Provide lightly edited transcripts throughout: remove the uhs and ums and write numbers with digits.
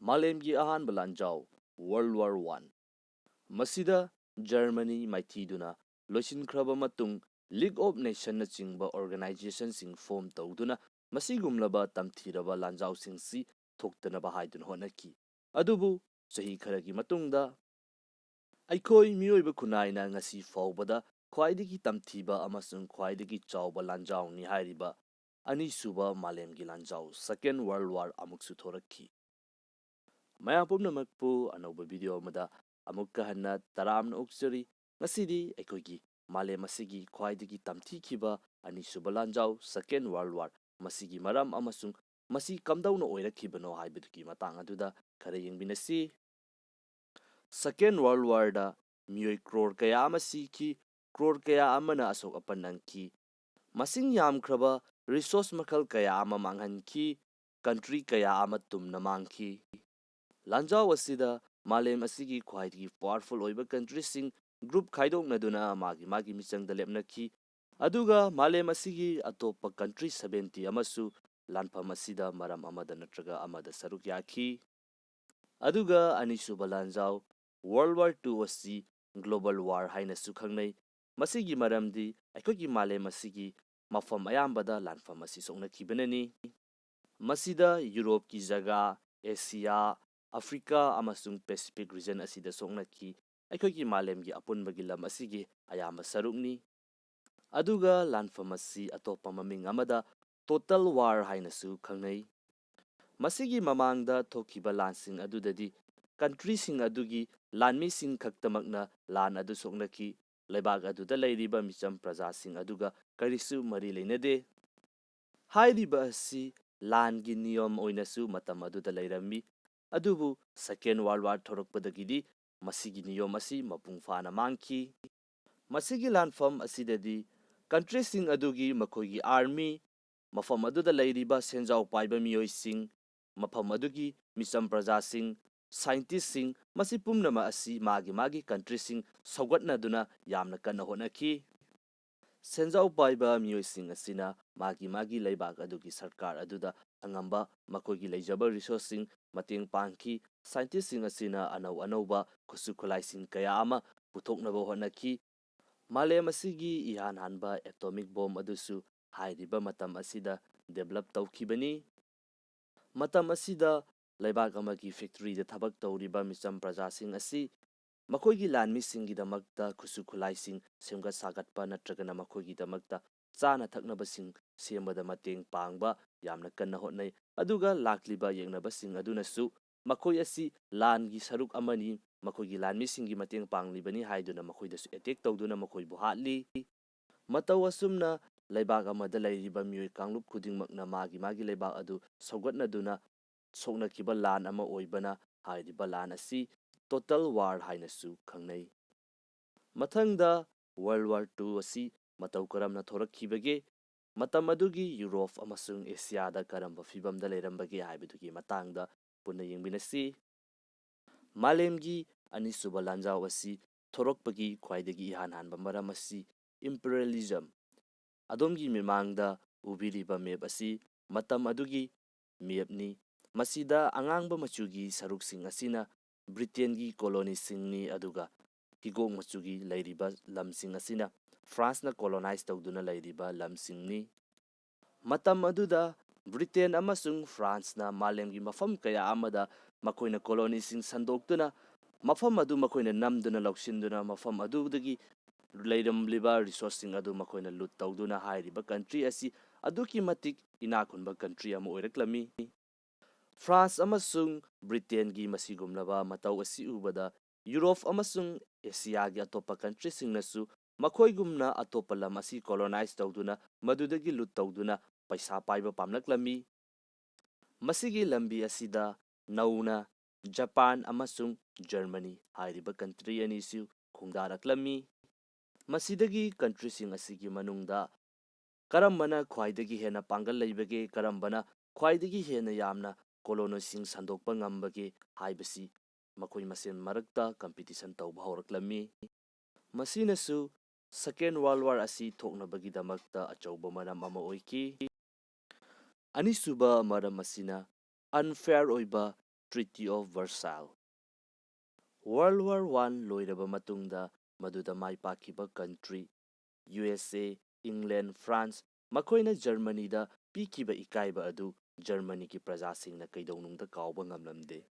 ꯃꯥꯂꯦꯝꯒꯤ ꯑꯍꯥꯟꯕ ꯂꯥꯟꯖꯥꯎ world war 1 ꯃꯁꯤꯗ ꯖꯔꯃꯅꯤ ꯃꯥꯏꯊꯤꯗꯨꯅ ꯂꯣꯏꯁꯤꯟꯈ꯭ꯔꯕ ꯃꯇꯨꯡ ꯂꯤꯒ ꯑꯣꯐ ꯅꯦꯁꯟꯅꯆꯤꯡꯕ ꯑꯣꯔꯒꯅꯥꯏꯖꯦꯁꯟꯁꯤꯡ ꯐꯣꯔꯝ ꯇꯧꯗꯨꯅ ꯃꯁꯤꯒꯨꯝꯂꯕ ꯇꯝꯊꯤꯔꯕ ꯂꯥꯟꯖꯥꯎꯁꯤꯡꯁꯤ ꯊꯣꯛꯇꯅꯕ ꯍꯥꯏꯗꯨꯅ ꯍꯣꯠꯅꯈꯤ꯫ ꯑꯗꯨꯕꯨ ꯆꯍꯤ ꯈꯔꯒꯤ ꯃꯇꯨꯡꯗ ꯑꯩꯈꯣꯏ ꯃꯤꯑꯣꯏꯕ ꯈꯨꯟꯅꯥꯏꯅ ꯉꯁꯤ ꯐꯥꯎꯕꯗ ꯈ꯭ꯋꯥꯏꯗꯒꯤ ꯇꯝꯊꯤꯕ ꯑꯃꯁꯨꯡ ꯈ꯭ꯋꯥꯏꯗꯒꯤ ꯆꯥꯎꯕ ꯂꯥꯟꯖꯥꯎꯅꯤ ꯍꯥꯏꯔꯤꯕ ꯑꯅꯤꯁꯨꯕ ꯃꯥꯂꯦꯝꯒꯤ ꯂꯥꯟꯖꯥꯎ ꯁꯦꯀꯦꯟ ꯋꯥꯔꯜꯗ ꯋꯥꯔ ꯑꯃꯨꯛꯁꯨ ꯊꯣꯔꯛꯈꯤ꯫ ꯃꯌꯥꯝ ꯄꯨꯝꯅꯃꯛꯄꯨ ꯑꯅꯧꯕ ꯚꯤꯗꯤꯑꯣ ꯑꯃꯗ ꯑꯃꯨꯛꯀ ꯍꯟꯅ ꯇꯔꯥꯝꯅ ꯑꯣꯛꯆꯔꯤ꯫ ꯉꯁꯤꯗꯤ ꯑꯩꯈꯣꯏꯒꯤ ꯃꯥꯂꯦꯝ ꯑꯁꯤꯒꯤ ꯈ꯭ꯋꯥꯏꯗꯒꯤ ꯇꯝꯊꯤꯈꯤꯕ ꯑꯅꯤꯁꯨꯕ ꯂꯥꯟꯖꯥꯎ ꯁꯦꯀꯦꯟ ꯋꯥꯔꯜꯗ ꯋꯥꯔ ꯃꯁꯤꯒꯤ ꯃꯔꯝ ꯑꯃꯁꯨꯡ ꯃꯁꯤ ꯀꯝꯗꯧꯅ ꯑꯣꯏꯔꯛꯈꯤꯕꯅꯣ ꯍꯥꯏꯕꯗꯨꯒꯤ ꯃꯇꯥꯡ ꯑꯗꯨꯗ ꯈꯔ ꯌꯦꯡꯃꯤꯟꯅꯁꯤ꯫ ꯁꯦꯀꯦꯟ ꯋꯥꯔꯜꯗ ꯋꯥꯔꯗ ꯃꯤꯑꯣꯏ ꯀ꯭ꯔꯣꯔ ꯀꯌꯥ ꯑꯃ ꯁꯤꯈꯤ, ꯀ꯭ꯔꯣꯔ ꯀꯌꯥ ꯑꯃꯅ ꯑꯁꯣꯛ ꯑꯄꯟ ꯅꯪꯈꯤ, ꯃꯁꯤꯡ ꯌꯥꯝꯈ꯭ꯔꯕ ꯔꯤꯁꯣꯔꯁ ꯃꯈꯜ ꯀꯌꯥ ꯑꯃ ꯃꯥꯡꯍꯟꯈꯤ, ꯀꯟꯇ꯭ꯔꯤ ꯀꯌꯥ ꯑꯃ ꯇꯨꯝꯅ ꯃꯥꯡꯈꯤ꯫ ꯂꯥꯟꯖꯥꯎ ꯑꯁꯤꯗ ꯃꯥꯂꯦꯝ ꯑꯁꯤꯒꯤ ꯈ꯭ꯋꯥꯏꯗꯒꯤ ꯄꯥꯋꯔꯐꯨꯜ ꯑꯣꯏꯕ ꯀꯟꯇ꯭ꯔꯤꯁꯤꯡ ꯒ꯭ꯔꯨꯞ ꯈꯥꯏꯗꯣꯛꯅꯗꯨꯅ ꯃꯥꯒꯤ ꯃꯤꯆꯪꯗ ꯂꯦꯞꯅꯈꯤ, ꯑꯗꯨꯒ ꯃꯥꯂꯦꯝ ꯑꯁꯤꯒꯤ ꯑꯇꯣꯞꯄ ꯀꯟꯇ꯭ꯔꯤ 70 ꯑꯃꯁꯨ ꯂꯥꯟꯐꯝ ꯑꯁꯤꯗ ꯃꯔꯝ ꯑꯃꯗ ꯅꯠꯇ꯭ꯔꯒ ꯑꯃꯗ ꯁꯔꯨꯛ ꯌꯥꯈꯤ꯫ ꯑꯗꯨꯒ ꯑꯅꯤꯁꯨꯕ ꯂꯥꯟꯖꯥꯎ ꯋꯥꯔꯜꯗ ꯋꯥꯔ 2 ꯑꯁꯤ ꯒ꯭ꯂꯣꯕal ꯋꯥꯔ ꯍꯥꯏꯅꯁꯨ ꯈꯪꯅꯩ꯫ ꯃꯁꯤꯒꯤ ꯃꯔꯝꯗꯤ ꯑꯩꯈꯣꯏꯒꯤ ꯃꯥꯂꯦꯝ ꯑꯁꯤꯒꯤ ꯃꯐꯝ ꯑꯌꯥꯝꯕꯗ ꯂꯥꯟꯐꯝ ꯑꯁꯤ ꯁꯣꯛꯅꯈꯤꯕꯅꯅꯤ꯫ ꯃꯁꯤꯗ ꯌꯨꯔꯣꯞꯀꯤ ꯖꯒꯥ, ꯑꯦꯁꯤꯌꯥ, ꯑꯐ꯭ꯔꯤꯀꯥ ꯑꯃꯁꯨꯡ ꯄꯦꯁꯤꯐꯤꯛ ꯔꯤꯖꯟ ꯑꯁꯤꯗ ꯁꯣꯛꯅꯈꯤ, ꯑꯩꯈꯣꯏꯒꯤ ꯃꯥꯂꯦꯝꯒꯤ ꯑꯄꯨꯟꯕꯒꯤ ꯂꯝ ꯑꯁꯤꯒꯤ ꯑꯌꯥꯝꯕ ꯁꯔꯨꯛꯅꯤ꯫ ꯑꯗꯨꯒ ꯂꯥꯟꯐꯝ ꯑꯁꯤ ꯑꯇꯣꯞꯄ ꯃꯃꯤꯡ ꯑꯃꯗ ꯇꯣꯇꯦꯜ ꯋꯥꯔ ꯍꯥꯏꯅꯁꯨ ꯈꯪꯅꯩ꯫ ꯃꯁꯤꯒꯤ ꯃꯃꯥꯡꯗ ꯊꯣꯛꯈꯤꯕ ꯂꯥꯟꯁꯤꯡ ꯑꯗꯨꯗꯗꯤ ꯀꯟꯇ꯭ꯔꯤꯁꯤꯡ ꯑꯗꯨꯒꯤ ꯂꯥꯟꯃꯤꯁꯤꯡ ꯈꯛꯇꯃꯛꯅ ꯂꯥꯟ ꯑꯗꯨ ꯁꯣꯛꯅꯈꯤ, ꯂꯩꯕꯥꯛ ꯑꯗꯨꯗ ꯂꯩꯔꯤꯕ ꯃꯤꯆꯝ ꯄ꯭ꯔꯖꯥꯁꯤꯡ ꯑꯗꯨꯒ ꯀꯔꯤꯁꯨ ꯃꯔꯤ ꯂꯩꯅꯗꯦ꯫ ꯍꯥꯏꯔꯤꯕ ꯑꯁꯤ ꯂꯥꯟꯒꯤ ꯅꯤꯌꯝ ꯑꯣꯏꯅꯁꯨ ꯃꯇꯝ ꯑꯗꯨꯗ ꯂꯩꯔꯝꯃꯤ, ꯑꯗꯨꯕꯨ ꯁꯦꯀꯦꯟ ꯋꯥꯔꯜꯗ ꯋꯥꯔ ꯊꯣꯔꯛꯄꯗꯒꯤꯗꯤ ꯃꯁꯤꯒꯤ ꯅꯤꯌꯝ ꯑꯁꯤ ꯃꯄꯨꯡ ꯐꯥꯅ ꯃꯥꯡꯈꯤ꯫ ꯃꯁꯤꯒꯤ ꯂꯥꯟꯐꯝ ꯑꯁꯤꯗꯗꯤ ꯀꯟꯇ꯭ꯔꯤꯁꯤꯡ ꯑꯗꯨꯒꯤ ꯃꯈꯣꯏꯒꯤ ꯑꯥꯔꯃꯤ, ꯃꯐꯝ ꯑꯗꯨꯗ ꯂꯩꯔꯤꯕ ꯁꯦꯟꯖꯥꯎ ꯄꯥꯏꯕ ꯃꯤꯑꯣꯏꯁꯤꯡ, ꯃꯐꯝ ꯑꯗꯨꯒꯤ ꯃꯤꯆꯝ ꯄ꯭ꯔꯖꯥꯁꯤꯡ, ꯁꯥꯏꯟꯇꯤꯁꯁꯤꯡ, ꯃꯁꯤ ꯄꯨꯝꯅꯃꯛ ꯑꯁꯤ ꯃꯥꯒꯤ ꯀꯟꯇ꯭ꯔꯤꯁꯤꯡ ꯁꯧꯒꯠꯅꯗꯨꯅ ꯌꯥꯝꯅ ꯀꯟꯅ ꯍꯣꯠꯅꯈꯤ꯫ ꯁꯦꯟꯖꯥꯎ ꯄꯥꯏꯕ ꯃꯤꯑꯣꯏꯁꯤꯡ ꯑꯁꯤꯅ ꯃꯥꯒꯤ ꯂꯩꯕꯥꯛ ꯑꯗꯨꯒꯤ ꯁꯔꯀꯥꯔ ꯑꯗꯨꯗ ꯑꯉꯝꯕ ꯃꯈꯣꯏꯒꯤ ꯂꯩꯖꯕ ꯔꯤꯁꯣꯔꯁꯁꯤꯡ ꯃꯇꯦꯡ ꯄꯥꯡꯈꯤ꯫ ꯁꯥꯏꯟꯇꯤꯁꯁꯤꯡ ꯑꯁꯤꯅ ꯑꯅꯧ ꯑꯅꯧꯕ ꯈꯨꯠꯁꯨ ꯈꯨꯠꯂꯥꯏꯁꯤꯡ ꯀꯌꯥ ꯑꯃ ꯄꯨꯊꯣꯛꯅꯕ ꯍꯣꯠꯅꯈꯤ꯫ ꯃꯥꯂꯦꯝ ꯑꯁꯤꯒꯤ ꯏꯍꯥꯟ ꯍꯥꯟꯕ ꯑꯦꯇꯣꯃꯤꯛ ꯕꯣꯝ ꯑꯗꯨꯁꯨ ꯍꯥꯏꯔꯤꯕ ꯃꯇꯝ ꯑꯁꯤꯗ ꯗꯦꯚꯦꯂꯞ ꯇꯧꯈꯤꯕꯅꯤ꯫ ꯃꯇꯝ ꯑꯁꯤꯗ ꯂꯩꯕꯥꯛ ꯑꯃꯒꯤ ꯐꯦꯛꯇꯔꯤꯗ ꯊꯕꯛ ꯇꯧꯔꯤꯕ ꯃꯤꯆꯝ ꯄ꯭ꯔꯖꯥꯁꯤꯡ ꯑꯁꯤ ꯃꯈꯣꯏꯒꯤ ꯂꯥꯟꯃꯤꯁꯤꯡꯒꯤꯗꯃꯛꯇ ꯈꯨꯠꯁꯨ ꯈꯨꯠꯂꯥꯏꯁꯤꯡ ꯁꯦꯝꯒꯠ ꯁꯥꯒꯠꯄ ꯅꯠꯇ꯭ꯔꯒꯅ ꯃꯈꯣꯏꯒꯤꯗꯃꯛꯇ ꯆꯥꯅ ꯊꯛꯅꯕꯁꯤꯡ ꯁꯦꯝꯕꯗ ꯃꯇꯦꯡ ꯄꯥꯡꯕ ꯌꯥꯝꯅ ꯀꯟꯅ ꯍꯣꯠꯅꯩ꯫ ꯑꯗꯨꯒ ꯂꯥꯛꯂꯤꯕ ꯌꯦꯛꯅꯕꯁꯤꯡ ꯑꯗꯨꯅꯁꯨ ꯃꯈꯣꯏ ꯑꯁꯤ ꯂꯥꯟꯒꯤ ꯁꯔꯨꯛ ꯑꯃꯅꯤ, ꯃꯈꯣꯏꯒꯤ ꯂꯥꯟꯃꯤꯁꯤꯡꯒꯤ ꯃꯇꯦꯡ ꯄꯥꯡꯂꯤꯕꯅꯤ ꯍꯥꯏꯗꯨꯅ ꯃꯈꯣꯏꯗꯁꯨ ꯑꯦꯇꯦꯛ ꯇꯧꯗꯨꯅ ꯃꯈꯣꯏꯕꯨ ꯍꯥꯠꯂꯤ꯫ ꯃꯇꯧ ꯑꯁꯨꯝꯅ ꯂꯩꯕꯥꯛ ꯑꯃꯗ ꯂꯩꯔꯤꯕ ꯃꯤꯑꯣꯏ ꯀꯥꯡꯂꯨꯞ ꯈꯨꯗꯤꯡꯃꯛꯅ ꯃꯥꯒꯤ ꯂꯩꯕꯥꯛ ꯑꯗꯨ ꯁꯧꯒꯠꯅꯗꯨꯅ ꯁꯣꯛꯅꯈꯤꯕ ꯂꯥꯟ ꯑꯃ ꯑꯣꯏꯕꯅ ꯍꯥꯏꯔꯤꯕ ꯂꯥꯟ ꯑꯁꯤ ꯇꯣꯇꯦꯜ ꯋꯥꯔ ꯍꯥꯏꯅꯁꯨ ꯈꯪꯅꯩ꯫ ꯃꯊꯪꯗ ꯋꯥꯔꯜꯗ ꯋꯥꯔ 2 ꯑꯁꯤ ꯃꯇꯧ ꯀꯔꯝꯅ ꯊꯣꯔꯛꯈꯤꯕꯒꯦ, ꯃꯇꯝ ꯑꯗꯨꯒꯤ ꯌꯨꯔꯣꯞ ꯑꯃꯁꯨꯡ ꯑꯦꯁꯤꯌꯥꯗ ꯀꯔꯝꯕ ꯐꯤꯚꯝꯗ ꯂꯩꯔꯝꯕꯒꯦ ꯍꯥꯏꯕꯗꯨꯒꯤ ꯃꯇꯥꯡꯗ ꯄꯨꯟꯅ ꯌꯦꯡꯃꯤꯟꯅꯁꯤ꯫ ꯃꯥꯂꯦꯝꯒꯤ ꯑꯅꯤꯁꯨꯕ ꯂꯥꯟꯖꯥꯎ ꯑꯁꯤ ꯊꯣꯔꯛꯄꯒꯤ ꯈ꯭ꯋꯥꯏꯗꯒꯤ ꯏꯍꯥꯟ ꯍꯥꯟꯕ ꯃꯔꯝ ꯑꯁꯤ ꯏꯝꯄerialism꯫ ꯑꯗꯣꯝꯒꯤ ꯃꯤꯠꯃꯥꯡꯗ ꯎꯕꯤꯔꯤꯕ ꯃꯦꯞ ꯑꯁꯤ ꯃꯇꯝ ꯑꯗꯨꯒꯤ ꯃꯦꯞꯅꯤ꯫ ꯃꯁꯤꯗ ꯑꯉꯥꯡꯕ ꯃꯆꯨꯒꯤ ꯁꯔꯨꯛꯁꯤꯡ ꯑꯁꯤꯅ ꯕ꯭ꯔꯤꯇꯦꯟꯒꯤ ꯀꯣꯂꯣꯅꯤꯁꯤꯡꯅꯤ, ꯑꯗꯨꯒ ꯍꯤꯒꯣꯛ ꯃꯆꯨꯒꯤ ꯂꯩꯔꯤꯕ ꯂꯝꯁꯤꯡ ꯑꯁꯤꯅ ꯐ꯭ꯔꯥꯟꯁꯅ ꯀꯣꯂꯣꯅꯥꯏꯖ ꯇꯧꯗꯨꯅ ꯂꯩꯔꯤꯕ ꯂꯝꯁꯤꯡꯅꯤ꯫ ꯃꯇꯝ ꯑꯗꯨꯗ ꯕ꯭ꯔꯤꯇꯦꯟ ꯑꯃꯁꯨꯡ ꯐ꯭ꯔꯥꯟꯁꯅ ꯃꯥꯂꯦꯝꯒꯤ ꯃꯐꯝ ꯀꯌꯥ ꯑꯃꯗ ꯃꯈꯣꯏꯅ ꯀꯣꯂꯣꯅꯤꯁꯤꯡ ꯁꯟꯗꯣꯛꯇꯨꯅ ꯃꯐꯝ ꯑꯗꯨ ꯃꯈꯣꯏꯅ ꯅꯝꯗꯨꯅ ꯂꯧꯁꯤꯟꯗꯨꯅ ꯃꯐꯝ ꯑꯗꯨꯗꯒꯤ ꯂꯩꯔꯝꯂꯤꯕ ꯔꯤꯁꯣꯔꯁꯁꯤꯡ ꯑꯗꯨ ꯃꯈꯣꯏꯅ ꯂꯨꯠ ꯇꯧꯗꯨꯅ ꯍꯥꯏꯔꯤꯕ ꯀꯟꯇ꯭ꯔꯤ ꯑꯁꯤ ꯑꯗꯨꯛꯀꯤ ꯃꯇꯤꯛ ꯏꯅꯥꯛ ꯈꯨꯟꯕ ꯀꯟꯇ꯭ꯔꯤ ꯑꯃ ꯑꯣꯏꯔꯛꯂꯝꯃꯤ꯫ ꯐ꯭ꯔꯥꯟꯁ ꯑꯃꯁꯨꯡ ꯕ꯭ꯔꯤꯇꯦꯟꯒꯤ ꯃꯁꯤꯒꯨꯝꯂꯕ ꯃꯇꯧ ꯑꯁꯤ ꯎꯕꯗ ꯌꯨꯔꯣꯞ ꯑꯃꯁꯨꯡ ꯑꯦꯁꯤꯌꯥꯒꯤ ꯑꯇꯣꯞꯄ ꯀꯟꯇ꯭ꯔꯤꯁꯤꯡꯅꯁꯨ ꯃꯈꯣꯏꯒꯨꯝꯅ ꯑꯇꯣꯞꯄ ꯂꯝ ꯑꯁꯤ ꯀꯣꯂꯣꯅꯥꯏꯖ ꯇꯧꯗꯨꯅ ꯃꯗꯨꯗꯒꯤ ꯂꯨꯠ ꯇꯧꯗꯨꯅ ꯄꯩꯁꯥ ꯄꯥꯏꯕ ꯄꯥꯝꯂꯛꯂꯝꯃꯤ꯫ ꯃꯁꯤꯒꯤ ꯂꯝꯕꯤ ꯑꯁꯤꯗ ꯅꯧꯅ ꯖꯄꯥꯟ ꯑꯃꯁꯨꯡ ꯖꯔꯃꯅꯤ ꯍꯥꯏꯔꯤꯕ ꯀꯟꯇ꯭ꯔꯤ ꯑꯅꯤꯁꯨ ꯈꯣꯡꯗꯥꯔꯛꯂꯝꯃꯤ꯫ ꯃꯁꯤꯗꯒꯤ ꯀꯟꯇ꯭ꯔꯤꯁꯤꯡ ꯑꯁꯤꯒꯤ ꯃꯅꯨꯡꯗ ꯀꯔꯝꯕꯅ ꯈ꯭ꯋꯥꯏꯗꯒꯤ ꯍꯦꯟꯅ ꯄꯥꯡꯒꯜ ꯂꯩꯕꯒꯦ, ꯀꯔꯝꯕꯅ ꯈ꯭ꯋꯥꯏꯗꯒꯤ ꯍꯦꯟꯅ ꯌꯥꯝꯅ ꯀꯣꯂꯣꯅꯤꯁꯤꯡ ꯁꯟꯗꯣꯛꯄ ꯉꯝꯕꯒꯦ ꯍꯥꯏꯕꯁꯤ ꯃꯈꯣꯏ ꯃꯁꯦꯟ ꯃꯔꯛꯇ ꯀꯝꯄꯤꯇꯤꯁꯟ ꯇꯧꯕ ꯍꯧꯔꯛꯂꯝꯃꯤ꯫ ꯃꯁꯤꯅꯁꯨ ꯁꯦꯀꯦꯟ ꯋꯥꯔꯜꯗ ꯋꯥꯔ ꯑꯁꯤ ꯊꯣꯛꯅꯕꯒꯤꯗꯃꯛꯇ ꯑꯆꯧꯕ ꯃꯔꯝ ꯑꯃ ꯑꯣꯏꯈꯤ꯫ ꯑꯅꯤꯁꯨꯕ ꯃꯔꯝ ꯑꯁꯤꯅ ꯑꯟꯐꯦꯌꯔ ꯑꯣꯏꯕ Treaty of Versailles. World War I loiraba matungda maduda mai pakiba country USA, England, France makoina Germany da pikiba ikaiba adu Germany ki prajasingna kaidaunungda kauba ngamlamde.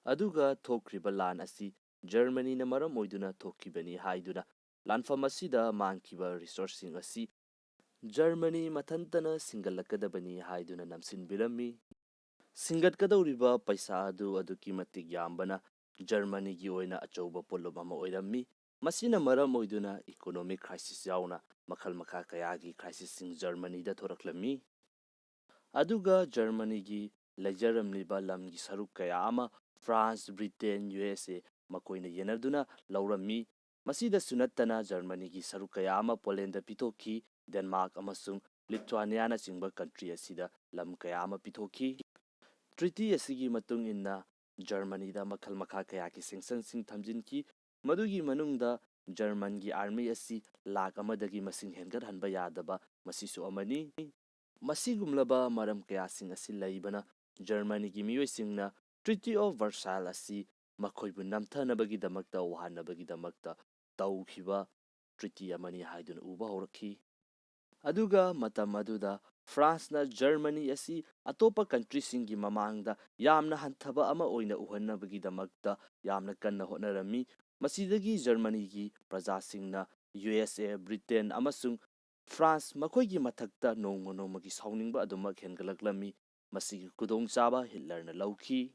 Aduga thokriba lan asi Germany na maram oiduna thokibani haiduna lanfam asida mangkiba resourcing asi Germany mathantana singalakadabani haiduna namsinbirami. Singatkadawriba paisa adu aduki matik yambana Germany gi oina achauba polom ama oirami. Masina maram oiduna economic crisis yauna makal makha kayagi crisis sing Germany da thoraklami. Aduga Germany gi lejaramliba lamgi saruk kaya ama France, Britain, USA makoina yenarduna laurami. Masida sunattana Germany gi saruk kaya ama Poland da pitoki, Denmark amasung Lithuania na chingba country asida lam kaya ama pitoki. Treaty asigi matung inna Germany da makal makha kaya ki sanction sing thamjinki madugi manungda German gi army asi lakh amadagi masing hengat hanba yadaba masisu amani. Masigumlaba maram kaya sing asi laibana Germany gi miyoi singna Treaty of Versailles asi makhoibu namthanabagi damakta wahanabagi damakta tawkhiba treaty amani haiduna uba horakhi. Aduga matam aduda France na Germany asi atopa country singi mamangda yamna hanthaba ama oina uhannabagi damakta yamna kanna hotnarami. Masidagi Germany gi praja singna USA, Britain amasung France makoigi mathakta nongmagi sauningba adumak hengalaklammi. Masigi kudong chaba Hitler na lawki.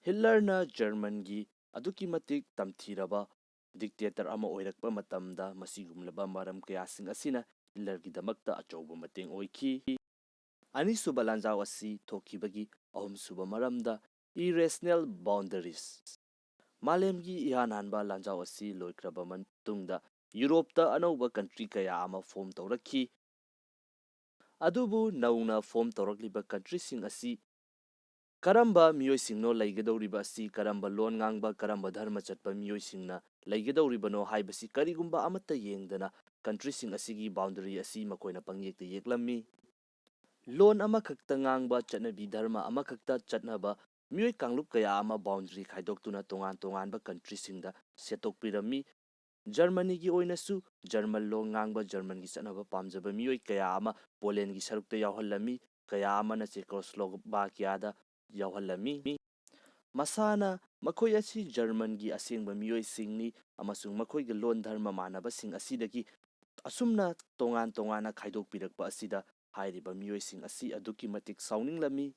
Hitler na German gi aduki matik tamthiraba dictator ama oirakpa matamda masigumlaba maram kaya sing asina Hitler gi damakta achauba mateng oiki. Anisuba lanjao asi thokibagi ahumsuba maramda irrational boundaries. Malemgi ihanhanba lanjao asi loikraba matungda Europe ta anauba country kaya ama form taurakhi. Adubu nauna form taurakliba country sing asi karamba miyoi singno laigadawriba asi karamba lon ngangba karamba dharma chatpa miyoi singna laigadawribano haibasi karigumba amata yengdana country sing asigi boundary asi makoina pangyekta yeklammi. Lon ama khakta ngangba chatnabi dharma ama khakta chatnaba miyoi kanglup kaya ama boundary khaidoktuna tongan tonganba country singda setokpirami. Germany gi oinasu German lo ngangba German gi chatnaba pamjaba miyoi kaya ama Poland gi sarukta yawhallami kaya ama na Czechoslovakia da yawhallami. Masana makhoi asi German gi asengba miyoi singni amasung makhoi ga lon dharma manaba sing asidagi asumna tongan tongana khaidokpirakpa asida hairiba miyoi sing asi aduki matik sauninglami.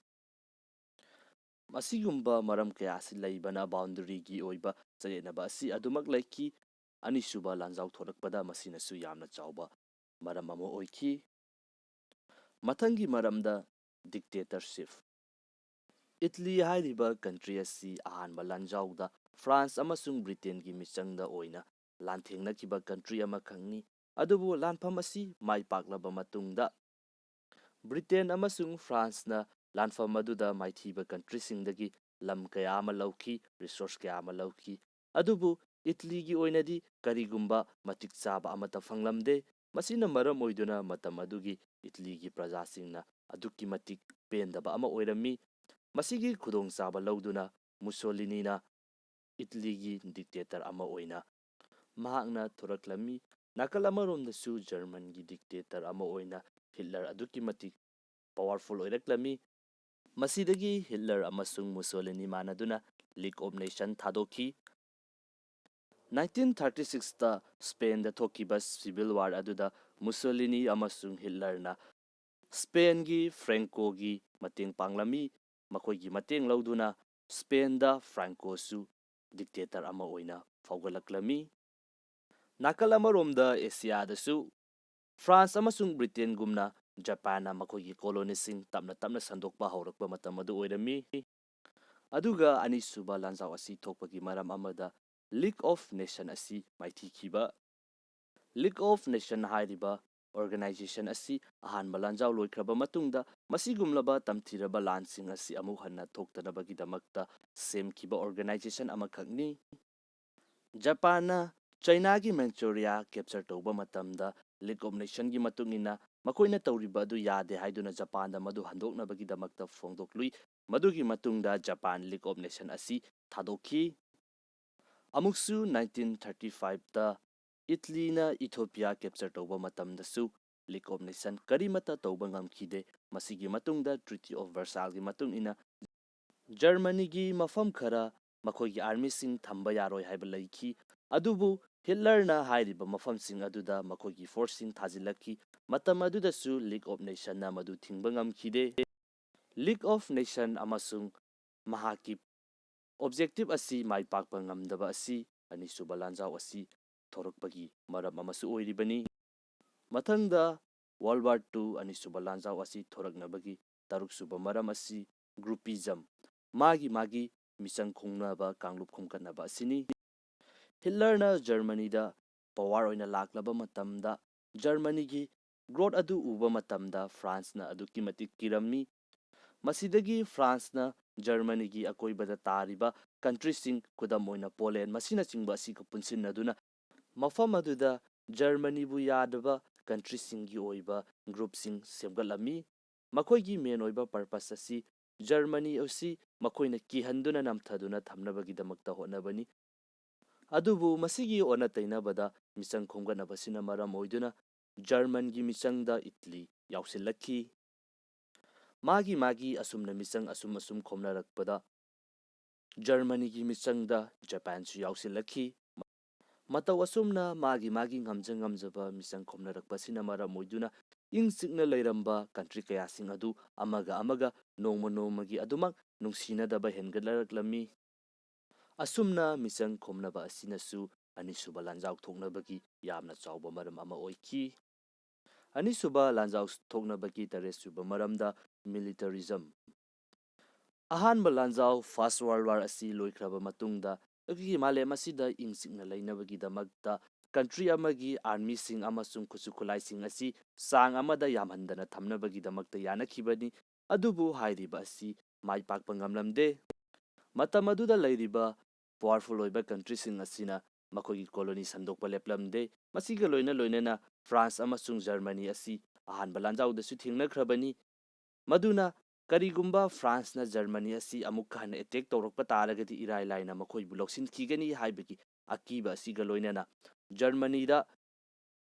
Masigumba maram kaya asi laibana boundary gi oiba chayenaba asi adumak laiki. Anisuba lanjau thorakpada masinasu yamna chauba maram ama oiki. Mathangi maramda dictatorship. Italy hairiba country asi ahanba lanjauda France amasung Britain gi michangda oina lanthengnakhiba country ama khangni. Adubu lanfam asi mai paklaba matungda Britain amasung France na lanfam aduda maithiba country singdagi lam kaya ama lawki resource kaya ama lawki. Adubu Italy gi oinadi karigumba matik chaba amata phanglamde. Masina maram oiduna matam adugi Italy gi praja singna aduki matik pendaba ama oirami. Masigi khudong chaba lawduna Mussolini na Italy gi dictator ama oina mahakna thoraklami. Nakal amaromdasu German gi dictator ama oina Hitler aduki matik powerful oiraklami. Masidagi Hitler amasung Mussolini manaduna League of Nations thadokhi. 1936 ta Spain da thokiba civil war aduda Mussolini amasung Hitler na Spain gi Franco gi mateng panglami. Makhoi gi mateng lawduna Spain da Franco su dictator ama oina fawgalaklami. Nakal amaromda Asia dasu France amasung Britain gumna Japan na makhoi gi coloniesing tapna tapna sandokpa haurakpa matam adu oirami. Aduga anisuba lanjao asi thokpagi maram amada League of Nations asi maithikhiba. League of Nations hairiba organization asi ahanba lanjao loikraba matungda masigumlaba tamthiraba lansing asi amuk hanna thoktanabagi damakta semkhiba organization amakhakni. Japan na China gi Manchuria capture tauba matamda League of Nations gi matungina makoina tawriba adu yade haiduna Japan da madu handoknabagi damakta phongdoklui ꯃꯗꯨꯒꯤ ꯃꯇꯨꯡꯗ Japan league of nation ꯑꯁꯤ ꯊꯥꯗꯣꯛꯈꯤ꯫ ꯑꯃꯨꯛꯁꯨ 1935ꯇ ꯏꯇꯂꯤꯅ ꯏꯊꯣꯄꯤꯌꯥ capture ꯇꯧꯕ ꯃꯇꯝꯗꯁꯨ league of nation ꯀꯔꯤꯃꯠꯇ ꯇꯧꯕ ꯉꯝꯈꯤꯗꯦ꯫ ꯃꯁꯤꯒꯤ ꯃꯇꯨꯡꯗ ꯇ꯭ꯔꯤꯇꯤ ꯑꯣꯐ ꯚꯔꯁꯥꯏꯜꯒꯤ ꯃꯇꯨꯡ ꯏꯟꯅ ꯖꯔꯃꯅꯤꯒꯤ ꯃꯐꯝ ꯈꯔ ꯃꯈꯣꯏꯒꯤ ꯑꯥꯔꯃꯤꯁꯤꯡ ꯊꯝꯕ ꯌꯥꯔꯣꯏ ꯍꯥꯏꯕ ꯂꯩꯈꯤ, ꯑꯗꯨꯕꯨ ꯍꯤꯠꯂꯔꯅ ꯍꯥꯏꯔꯤꯕ ꯃꯐꯝꯁꯤꯡ ꯑꯗꯨꯗ ꯃꯈꯣꯏꯒꯤ ꯐꯣꯔꯁꯁꯤꯡ ꯊꯥꯖꯤꯜꯂꯛꯈꯤ꯫ ꯃꯇꯝ ꯑꯗꯨꯗꯁꯨ ꯂꯤꯒ ꯑꯣꯐ ꯅꯦꯁꯟꯅ ꯃꯗꯨ ꯊꯤꯡꯕ ꯉꯝꯈꯤꯗꯦ꯫ ꯂꯤꯒ ꯑꯣꯐ ꯅꯦꯁꯟ ꯑꯃꯁꯨꯡ ꯃꯍꯥꯛꯀꯤ ꯑꯣꯕꯖꯦꯛꯇꯤꯕ ꯑꯁꯤ ꯃꯥꯏ ꯄꯥꯛꯄ ꯉꯝꯗꯕ ꯑꯁꯤ ꯑꯅꯤꯁꯨꯕ ꯂꯥꯟꯖꯥꯎ ꯑꯁꯤ ꯊꯣꯔꯛꯄꯒꯤ ꯃꯔꯝ ꯑꯃꯁꯨ ꯑꯣꯏꯔꯤꯕꯅꯤ꯫ ꯃꯊꯪꯗ ꯋꯥꯔꯜ ꯋꯥꯔ II ꯑꯅꯤꯁꯨꯕ ꯂꯥꯟꯖꯥꯎ ꯑꯁꯤ ꯊꯣꯔꯛꯅꯕꯒꯤ ꯇꯔꯨꯛꯁꯨꯕ ꯃꯔꯝ ꯑꯁꯤ ꯒ꯭ꯔꯨꯄꯤꯖꯝ, ꯃꯥꯒꯤ ꯃꯤꯆꯪ ꯈꯣꯡꯅꯕ ꯀꯥꯡꯂꯨꯞ ꯈꯣꯝꯒꯠꯅꯕ ꯑꯁꯤꯅꯤ꯫ ꯍꯤꯠꯂꯔꯅ ꯖꯔꯃꯅꯤꯗ ꯄꯋꯥꯔ ꯑꯣꯏꯅ ꯂꯥꯛꯂꯕ ꯃꯇꯝꯗ ꯖꯔꯃꯅꯤꯒꯤ ꯒ꯭ꯔꯣꯠ ꯑꯗꯨ ꯎꯕ ꯃꯇꯝꯗ ꯐ꯭ꯔꯥꯟꯁꯅ ꯑꯗꯨꯛꯀꯤ ꯃꯇꯤꯛ ꯀꯤꯔꯝꯃꯤ꯫ ꯃꯁꯤꯗꯒꯤ ꯐ꯭ꯔꯥꯟꯁꯅ ꯖꯔꯃꯅꯤꯒꯤ ꯑꯀꯣꯏꯕꯗ ꯇꯥꯔꯤꯕ ꯀꯟꯇ꯭ꯔꯤꯁꯤꯡ, ꯈꯨꯗꯝ ꯑꯣꯏꯅ ꯄꯣꯂꯦꯟ ꯃꯁꯤꯅꯆꯤꯡꯕ ꯑꯁꯤꯒ ꯄꯨꯟꯁꯤꯟꯅꯗꯨꯅ ꯃꯐꯝ ꯑꯗꯨꯗ ꯖꯔꯃꯅꯤꯕꯨ ꯌꯥꯗꯕ ꯀꯟꯇ꯭ꯔꯤꯁꯤꯡꯒꯤ ꯑꯣꯏꯕ ꯒ꯭ꯔꯨꯞꯁꯤꯡ ꯁꯦꯝꯒꯠꯂꯝꯃꯤ꯫ ꯃꯈꯣꯏꯒꯤ ꯃꯦꯟ ꯑꯣꯏꯕ ꯄꯔꯄꯁ ꯑꯁꯤ ꯖꯔꯃꯅꯤ ꯑꯁꯤ ꯃꯈꯣꯏꯅ ꯀꯤꯍꯟꯗꯨꯅ ꯅꯝꯊꯗꯨꯅ ꯊꯝꯅꯕꯒꯤꯗꯃꯛꯇ ꯍꯣꯠꯅꯕꯅꯤ꯫ ꯑꯗꯨꯕꯨ ꯃꯁꯤꯒꯤ ꯑꯣꯟꯅ ꯇꯩꯅꯕꯗ ꯃꯤꯆꯪ ꯈꯣꯝꯒꯠꯅꯕꯁꯤꯅ ꯃꯔꯝ ꯑꯣꯏꯗꯨꯅ ꯖꯔꯃꯟꯒꯤ ꯃꯤꯆꯪꯗ ꯏꯇꯂꯤ ꯌꯥꯎꯁꯤꯜꯂꯛꯈꯤ꯫ ꯃꯥꯒꯤ ꯑꯁꯨꯝꯅ ꯃꯤꯆꯪ ꯑꯁꯨꯝ ꯈꯣꯝꯅꯔꯛꯄꯗ ꯖꯔꯃꯅꯤꯒꯤ ꯃꯤꯆꯪꯗ ꯖꯄꯥꯟꯁꯨ ꯌꯥꯎꯁꯤꯜꯂꯛꯈꯤ꯫ ꯃꯇꯧ ꯑꯁꯨꯝꯅ ꯃꯥꯒꯤ ꯉꯝꯖꯕ ꯃꯤꯆꯪ ꯈꯣꯝꯅꯔꯛꯄꯁꯤꯅ ꯃꯔꯝ ꯑꯣꯏꯗꯨꯅ ꯏꯪ ꯆꯤꯛꯅ ꯂꯩꯔꯝꯕ ꯀꯟꯇ꯭ꯔꯤ ꯀꯌꯥꯁꯤꯡ ꯑꯗꯨ ꯑꯃꯒ ꯅꯣꯡꯃ ꯅꯣꯡꯃꯒꯤ ꯑꯗꯨꯃꯛ ꯅꯨꯡꯁꯤꯅꯗꯕ ꯍꯦꯟꯒꯠꯂꯛꯂꯝꯃꯤ꯫ ꯑꯁꯨꯝꯅ ꯃꯤꯆꯪ ꯈꯣꯝꯅꯕ ꯑꯁꯤꯅꯁꯨ ꯑꯅꯤꯁꯨꯕ ꯂꯥꯟꯖꯥꯎ ꯊꯣꯛꯅꯕꯒꯤ ꯌꯥꯝꯅ ꯆꯥꯎꯕ ꯃꯔꯝ ꯑꯃ ꯑꯣꯏꯈꯤ꯫ ꯑꯅꯤꯁꯨꯕ ꯂꯥꯟꯖꯥꯎ ꯊꯣꯛꯅꯕꯒꯤ ꯇꯔꯦꯠꯁꯨꯕ ꯃꯔꯝꯗ ꯃꯤꯂꯤꯇꯔꯤꯖꯝ꯫ ꯑꯍꯥꯟꯕ ꯂꯥꯟꯖꯥꯎ ꯐꯥꯔꯁꯠ ꯋꯥꯔꯜꯗ ꯋꯥꯔ ꯑꯁꯤ ꯂꯣꯏꯈ꯭ꯔꯕ ꯃꯇꯨꯡꯗ ꯑꯩꯈꯣꯏꯒꯤ ꯃꯥꯂꯦꯝ ꯑꯁꯤꯗ ꯏꯪ ꯆꯤꯛꯅ ꯂꯩꯅꯕꯒꯤꯗꯃꯛꯇ ꯀꯟꯇ꯭ꯔꯤ ꯑꯃꯒꯤ ꯑꯥꯔꯃꯤꯁꯤꯡ ꯑꯃꯁꯨꯡ ꯈꯨꯠꯁꯨ ꯈꯨꯠꯂꯥꯏꯁꯤꯡ ꯑꯁꯤ ꯆꯥꯡ ꯑꯃꯗ ꯌꯥꯝꯍꯟꯗꯅ ꯊꯝꯅꯕꯒꯤꯗꯃꯛꯇ ꯌꯥꯅꯈꯤꯕꯅꯤ, ꯑꯗꯨꯕꯨ ꯍꯥꯏꯔꯤꯕ ꯑꯁꯤ ꯃꯥꯏ ꯄꯥꯛꯄ ꯉꯝꯂꯝꯗꯦ꯫ ꯃꯇꯝ ꯑꯗꯨꯗ ꯂꯩꯔꯤꯕ ꯄꯥꯋꯔꯐꯨꯜ ꯑꯣꯏꯕ ꯀꯟꯇ꯭ꯔꯤꯁꯤꯡ ꯑꯁꯤꯅ ꯃꯈꯣꯏꯒꯤ ꯀꯣꯂꯣꯅꯤ ꯁꯟꯗꯣꯛꯄ ꯂꯦꯞꯂꯝꯗꯦ꯫ ꯃꯁꯤꯒ ꯂꯣꯏꯅꯅ ꯐ꯭ꯔꯥꯟꯁ ꯑꯃꯁꯨꯡ ꯖꯔꯃꯅꯤ ꯑꯁꯤ ꯑꯍꯥꯟꯕ ꯂꯥꯟꯖꯥꯎꯗꯁꯨ ꯊꯦꯡꯅꯈ꯭ꯔꯕꯅꯤ, ꯃꯗꯨꯅ ꯀꯔꯤꯒꯨꯝꯕ ꯐ꯭ꯔꯥꯟꯁꯅ ꯖꯔꯃꯅꯤ ꯑꯁꯤ ꯑꯃꯨꯛꯀ ꯍꯟꯅ ꯑꯦꯇꯦꯛ ꯇꯧꯔꯛꯄ ꯇꯥꯔꯒꯗꯤ ꯏꯔꯥꯏ ꯂꯥꯏꯅ ꯃꯈꯣꯏꯕꯨ ꯂꯧꯁꯤꯟꯈꯤꯒꯅꯤ ꯍꯥꯏꯕꯒꯤ ꯑꯀꯤꯕ ꯑꯁꯤꯒ ꯂꯣꯏꯅꯅ ꯖꯔꯃꯅꯤꯗ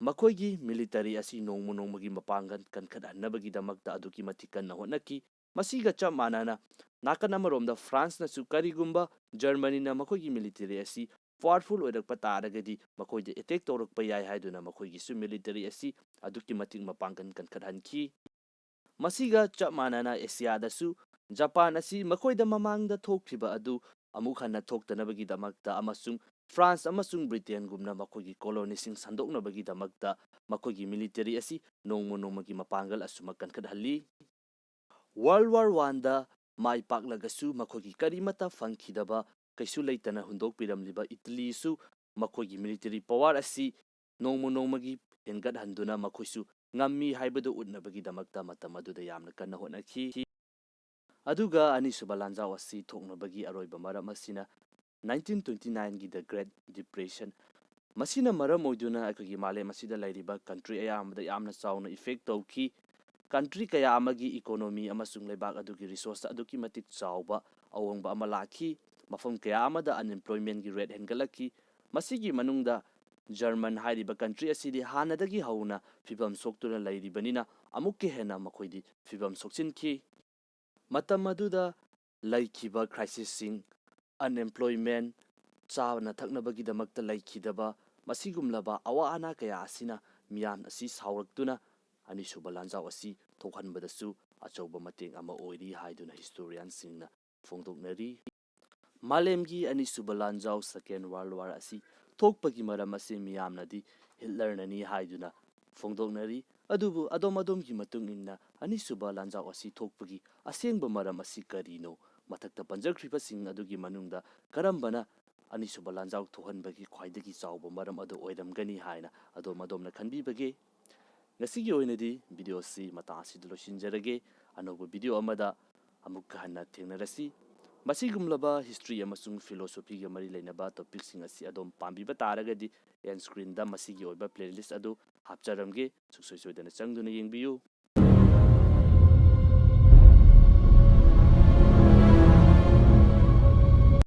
ꯃꯈꯣꯏꯒꯤ ꯃꯤꯂꯤꯇꯔꯤ ꯑꯁꯤ ꯅꯣꯡꯃ ꯅꯣꯡꯃꯒꯤ ꯃꯄꯥꯡꯒꯜ ꯀꯟꯈꯠꯍꯟꯅꯕꯒꯤꯗꯃꯛꯇ ꯑꯗꯨꯛꯀꯤ ꯃꯇꯤꯛ ꯀꯟꯅ ꯍꯣꯠꯅꯈꯤ꯫ ꯃꯁꯤꯒ ꯆꯞ ꯃꯥꯟꯅꯅ ꯅꯥꯀꯟ ꯑꯃꯔꯣꯝꯗ ꯐ꯭ꯔꯥꯟꯁꯅꯁꯨ ꯀꯔꯤꯒꯨꯝꯕ ꯖꯔꯃꯅꯤꯅ ꯃꯈꯣꯏꯒꯤ ꯃꯤꯂꯤꯇꯔꯤ ꯑꯁꯤ ꯄꯥꯋꯔꯐꯨꯜ ꯑꯣꯏꯔꯛꯄ ꯇꯥꯔꯒꯗꯤ ꯃꯈꯣꯏꯗ ꯑꯦꯇꯦꯛ ꯇꯧꯔꯛꯄ ꯌꯥꯏ ꯍꯥꯏꯗꯨꯅ ꯃꯈꯣꯏꯒꯤꯁꯨ ꯃꯤꯂꯤꯇꯔꯤ ꯑꯁꯤ ꯑꯗꯨꯛꯀꯤ ꯃꯇꯤꯛ ꯃꯄꯥꯡꯒꯜ ꯀꯟꯈꯠꯍꯟꯈꯤ꯫ ꯃꯁꯤꯒ ꯆꯞ ꯃꯥꯟꯅꯅ ꯑꯦꯁꯤꯌꯥꯗꯁꯨ ꯖꯄꯥꯟ ꯑꯁꯤ ꯃꯈꯣꯏꯗ ꯃꯃꯥꯡꯗ ꯊꯣꯛꯈꯤꯕ ꯑꯗꯨ ꯑꯃꯨꯛ ꯍꯟꯅ ꯊꯣꯛꯇꯅꯕꯒꯤꯗꯃꯛꯇ ꯑꯃꯁꯨꯡ ꯐ꯭ꯔꯥꯟꯁ ꯑꯃꯁꯨꯡ ꯕ꯭ꯔꯤꯇꯦꯟꯒꯨꯝꯅ ꯃꯈꯣꯏꯒꯤ ꯀꯣꯂꯣꯅꯤꯁꯤꯡ ꯁꯟꯗꯣꯛꯅꯕꯒꯤꯗꯃꯛꯇ ꯃꯈꯣꯏꯒꯤ ꯃꯤꯂꯤꯇꯔꯤ ꯑꯁꯤ ꯅꯣꯡꯃ ꯅꯣꯡꯃꯒꯤ ꯃꯄꯥꯡꯒꯜ ꯑꯁꯨꯃꯛ ꯀꯟꯈꯠꯍꯜꯂꯤ꯫ ꯋꯥꯔꯜ ꯋꯥꯔ I ꯃꯥꯏ ꯄꯥꯛꯂꯒꯁꯨ ꯃꯈꯣꯏꯒꯤ ꯀꯔꯤꯃꯠꯇ ꯐꯪꯈꯤꯗꯕ ꯀꯩꯁꯨ ꯂꯩꯇꯅ ꯍꯨꯟꯗꯣꯛꯄꯤꯔꯝꯂꯤꯕ ꯏꯇꯂꯤꯁꯨ ꯃꯈꯣꯏꯒꯤ ꯃꯤꯂꯤꯇꯔꯤ ꯄꯋꯥꯔ ꯑꯁꯤ ꯅꯣꯡꯃ ꯅꯣꯡꯃꯒꯤ ꯍꯦꯟꯒꯠꯍꯟꯗꯨꯅ ꯃꯈꯣꯏꯁꯨ ꯉꯝꯃꯤ ꯍꯥꯏꯕꯗꯨ ꯎꯠꯅꯕꯒꯤꯗꯃꯛꯇ ꯃꯇꯝ ꯑꯗꯨꯗ ꯌꯥꯝꯅ ꯀꯟꯅ ꯍꯣꯠꯅꯈꯤ꯫ ꯑꯗꯨꯒ ꯑꯅꯤꯁꯨꯕ ꯂꯥꯟꯖꯥꯎ ꯑꯁꯤ ꯊꯣꯛꯅꯕꯒꯤ ꯑꯔꯣꯏꯕ ꯃꯔꯝ ꯑꯁꯤꯅ 1929ꯒꯤ ꯗ ꯒ꯭ꯔꯦꯠ ꯗꯤꯄ꯭ꯔꯦꯁꯟ꯫ ꯃꯁꯤꯅ ꯃꯔꯝ ꯑꯣꯏꯗꯨꯅ ꯑꯩꯈꯣꯏꯒꯤ ꯃꯥꯂꯦꯝ ꯑꯁꯤꯗ ꯂꯩꯔꯤꯕ ꯀꯟꯇ꯭ꯔꯤ ꯑꯌꯥꯝꯕꯗ ꯌꯥꯝꯅ ꯆꯥꯎꯅ ꯏꯐꯦꯛ ꯇꯧꯈꯤ꯫ ꯀꯟꯇ꯭ꯔꯤ ꯀꯌꯥ ꯑꯃꯒꯤ ꯏꯀꯣꯅꯣꯃꯤ ꯑꯃꯁꯨꯡ ꯂꯩꯕꯥꯛ ꯑꯗꯨꯒꯤ ꯔꯤꯁꯣꯔꯁꯇ ꯑꯗꯨꯛꯀꯤ ꯃꯇꯤꯛ ꯆꯥꯎꯕ ꯑꯍꯣꯡꯕ ꯑꯃ ꯂꯥꯛꯈꯤ꯫ ꯃꯐꯝ ꯀꯌꯥ ꯑꯃꯗ ꯑꯟꯑꯦꯝꯄ꯭ꯂꯣꯏꯃꯦꯟꯒꯤ ꯔꯦꯠ ꯍꯦꯟꯒꯠꯂꯛꯈꯤ꯫ ꯃꯁꯤꯒꯤ ꯃꯅꯨꯡꯗ ꯖꯔꯃꯟ ꯍꯥꯏꯔꯤꯕ ꯀꯟꯇ꯭ꯔꯤ ꯑꯁꯤꯗꯤ ꯍꯥꯟꯅꯗꯒꯤ ꯍꯧꯅ ꯐꯤꯚꯝ ꯁꯣꯛꯇꯨꯅ ꯂꯩꯔꯤꯕꯅꯤꯅ ꯑꯃꯨꯛꯀ ꯍꯦꯟꯅ ꯃꯈꯣꯏꯗꯤ ꯐꯤꯚꯝ ꯁꯣꯛꯆꯤꯟꯈꯤ꯫ ꯃꯇꯝ ꯑꯗꯨꯗ ꯂꯩꯈꯤꯕ ꯀ꯭ꯔꯥꯏꯁꯤꯁꯁꯤꯡ, ꯑꯟꯑꯦꯝꯄ꯭ꯂꯣꯏꯃꯦꯟ, ꯆꯥꯅ ꯊꯛꯅꯕꯒꯤꯗꯃꯛꯇ ꯂꯩꯈꯤꯗꯕ, ꯃꯁꯤꯒꯨꯝꯂꯕ ꯑꯋꯥ ꯑꯅꯥ ꯀꯌꯥ ꯑꯁꯤꯅ ꯃꯤꯌꯥꯝ ꯑꯁꯤ ꯁꯥꯎꯔꯛꯇꯨꯅ ꯑꯅꯤꯁꯨꯕ ꯂꯥꯟꯖꯥꯎ ꯑꯁꯤ ꯊꯣꯛꯍꯟꯕꯗꯁꯨ ꯑꯆꯧꯕ ꯃꯇꯦꯡ ꯑꯃ ꯑꯣꯏꯔꯤ ꯍꯥꯏꯗꯨꯅ ꯍꯤꯁꯇꯣꯔꯤꯌꯥꯟꯁꯤꯡꯅ ꯐꯣꯡꯗꯣꯛꯅꯔꯤ꯫ ꯃꯥꯂꯦꯝꯒꯤ ꯑꯅꯤꯁꯨꯕ ꯂꯥꯟꯖꯥꯎ ꯁꯦꯀꯦꯟ ꯋꯥꯔꯜꯗ ꯋꯥꯔ ꯑꯁꯤ ꯊꯣꯛꯄꯒꯤ ꯃꯔꯝ ꯑꯁꯤ ꯃꯤꯌꯥꯝꯅꯗꯤ ꯍꯤꯠꯂꯔꯅꯅꯤ ꯍꯥꯏꯗꯨꯅ ꯐꯣꯡꯗꯣꯛꯅꯔꯤ, ꯑꯗꯨꯕꯨ ꯑꯗꯣꯝꯒꯤ ꯃꯇꯨꯡ ꯏꯟꯅ ꯑꯅꯤꯁꯨꯕ ꯂꯥꯟꯖꯥꯎ ꯑꯁꯤ ꯊꯣꯛꯄꯒꯤ ꯑꯁꯦꯡꯕ ꯃꯔꯝ ꯑꯁꯤ ꯀꯔꯤꯅꯣ? ꯃꯊꯛꯇ ꯄꯟꯖꯈ꯭ꯔꯤꯕꯁꯤꯡ ꯑꯗꯨꯒꯤ ꯃꯅꯨꯡꯗ ꯀꯔꯝꯕꯅ ꯑꯅꯤꯁꯨꯕ ꯂꯥꯟꯖꯥꯎ ꯊꯣꯛꯍꯟꯕꯒꯤ ꯈ꯭ꯋꯥꯏꯗꯒꯤ ꯆꯥꯎꯕ ꯃꯔꯝ ꯑꯗꯨ ꯑꯣꯏꯔꯝꯒꯅꯤ ꯍꯥꯏꯅ ꯑꯗꯣꯝꯅ ꯈꯟꯕꯤꯕꯒꯦ? ꯉꯁꯤꯒꯤ ꯑꯣꯏꯅꯗꯤ ꯚꯤꯗꯤꯑꯣ ꯑꯁꯤ ꯃꯇꯥꯡ ꯑꯁꯤꯗ ꯂꯣꯏꯁꯤꯟꯖꯔꯒꯦ꯫ ꯑꯅꯧꯕ ꯚꯤꯗꯤꯑꯣ ꯑꯃꯗ ꯑꯃꯨꯛꯀ ꯍꯟꯅ ꯊꯦꯡꯅꯔꯁꯤ꯫ ꯃꯁꯤꯒꯨꯝꯂꯕ ꯍꯤꯁꯇ꯭ꯔꯤ ꯑꯃꯁꯨꯡ ꯐꯤꯂꯣꯁꯣꯐꯤꯒ ꯃꯔꯤ ꯂꯩꯅꯕ ꯇꯣꯄꯤꯛꯁꯤꯡ ꯑꯁꯤ ꯑꯗꯣꯝ ꯄꯥꯝꯕꯤꯕ ꯇꯥꯔꯒꯗꯤ ꯑꯦꯟ ꯁ꯭ꯀ꯭ꯔꯤꯟꯗ ꯃꯁꯤꯒꯤ ꯑꯣꯏꯕ ꯄ꯭ꯂꯦꯂꯤꯁ ꯑꯗꯨ ꯍꯥꯞꯆꯔꯝꯒꯦ, ꯁꯨꯡꯁꯣꯏ ꯁꯣꯏꯗꯅ ꯆꯪꯗꯨꯅ ꯌꯦꯡꯕꯤꯌꯨ꯫